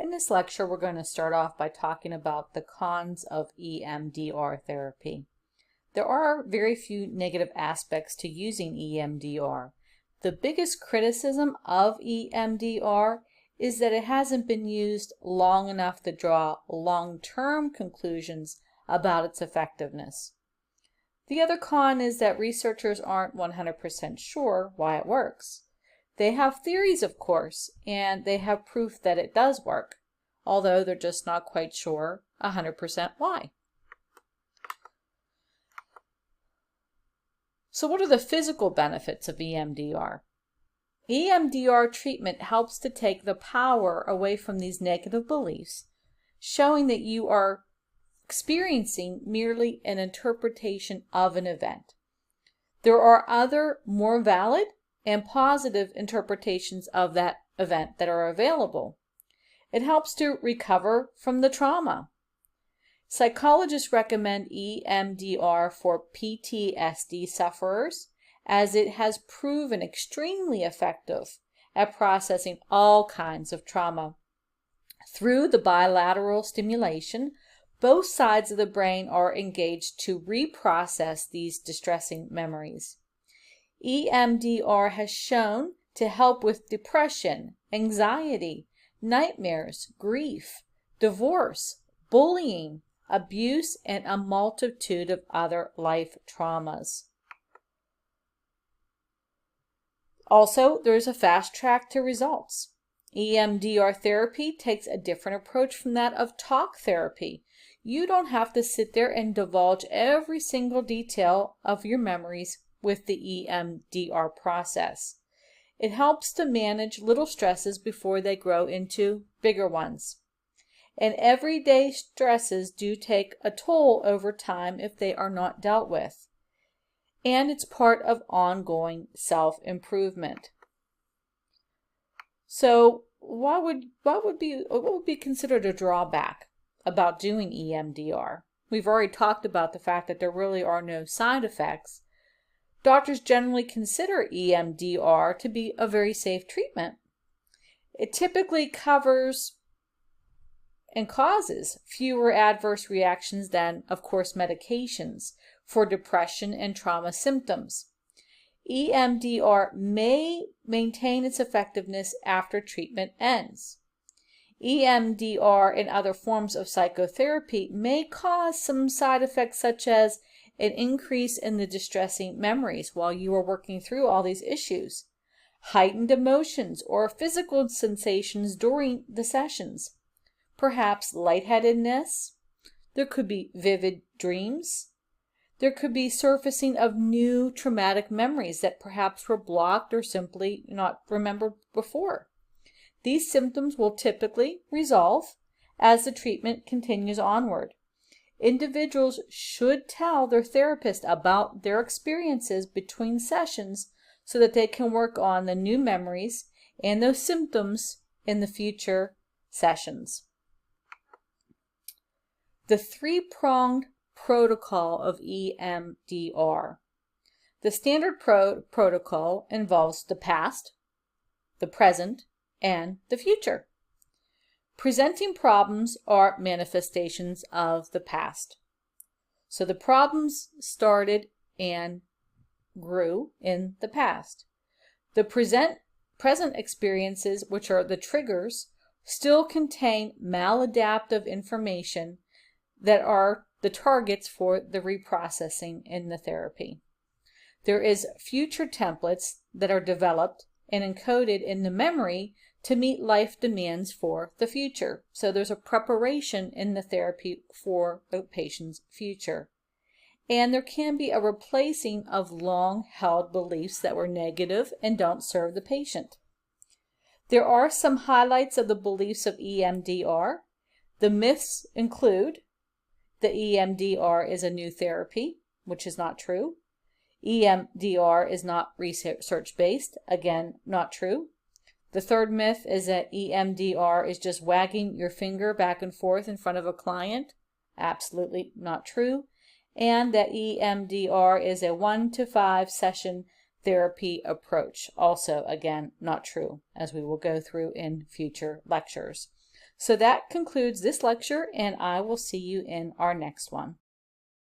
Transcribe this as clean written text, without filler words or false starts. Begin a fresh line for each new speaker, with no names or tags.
In this lecture, we're going to start off by talking about the cons of EMDR therapy. There are very few negative aspects to using EMDR. The biggest criticism of EMDR is that it hasn't been used long enough to draw long-term conclusions about its effectiveness. The other con is that researchers aren't 100% sure why it works. They have theories, of course, and they have proof that it does work, although they're just not quite sure 100% why. So what are the physical benefits of EMDR? EMDR treatment helps to take the power away from these negative beliefs, showing that you are experiencing merely an interpretation of an event. There are other more valid and positive interpretations of that event that are available. It helps to recover from the trauma. Psychologists recommend EMDR for PTSD sufferers as it has proven extremely effective at processing all kinds of trauma. Through the bilateral stimulation, both sides of the brain are engaged to reprocess these distressing memories. EMDR has shown to help with depression, anxiety, nightmares, grief, divorce, bullying, abuse, and a multitude of other life traumas. Also, there's a fast track to results. EMDR therapy takes a different approach from that of talk therapy. You don't have to sit there and divulge every single detail of your memories with the EMDR process. It helps to manage little stresses before they grow into bigger ones. And everyday stresses do take a toll over time if they are not dealt with. And it's part of ongoing self-improvement. So what would be considered a drawback about doing EMDR? We've already talked about the fact that there really are no side effects. Doctors generally consider EMDR to be a very safe treatment. It typically covers and causes fewer adverse reactions than, of course, medications for depression and trauma symptoms. EMDR may maintain its effectiveness after treatment ends. EMDR and other forms of psychotherapy may cause some side effects such as an increase in the distressing memories while you are working through all these issues, heightened emotions or physical sensations during the sessions, perhaps lightheadedness. There could be vivid dreams. There could be surfacing of new traumatic memories that perhaps were blocked or simply not remembered before. These symptoms will typically resolve as the treatment continues onward. Individuals should tell their therapist about their experiences between sessions so that they can work on the new memories and those symptoms in the future sessions. The three-pronged protocol of EMDR. The standard protocol involves the past, the present, and the future. Presenting problems are manifestations of the past. So the problems started and grew in the past. The present experiences, which are the triggers, still contain maladaptive information that are the targets for the reprocessing in the therapy. There is future templates that are developed and encoded in the memory to meet life demands for the future. So there's a preparation in the therapy for the patient's future. And there can be a replacing of long-held beliefs that were negative and don't serve the patient. There are some highlights of the beliefs of EMDR. The myths include the EMDR is a new therapy, which is not true. EMDR is not research-based, again, not true. The third myth is that EMDR is just wagging your finger back and forth in front of a client. Absolutely not true. And that EMDR is a 1 to 5 session therapy approach. Also, again, not true, as we will go through in future lectures. So that concludes this lecture, and I will see you in our next one.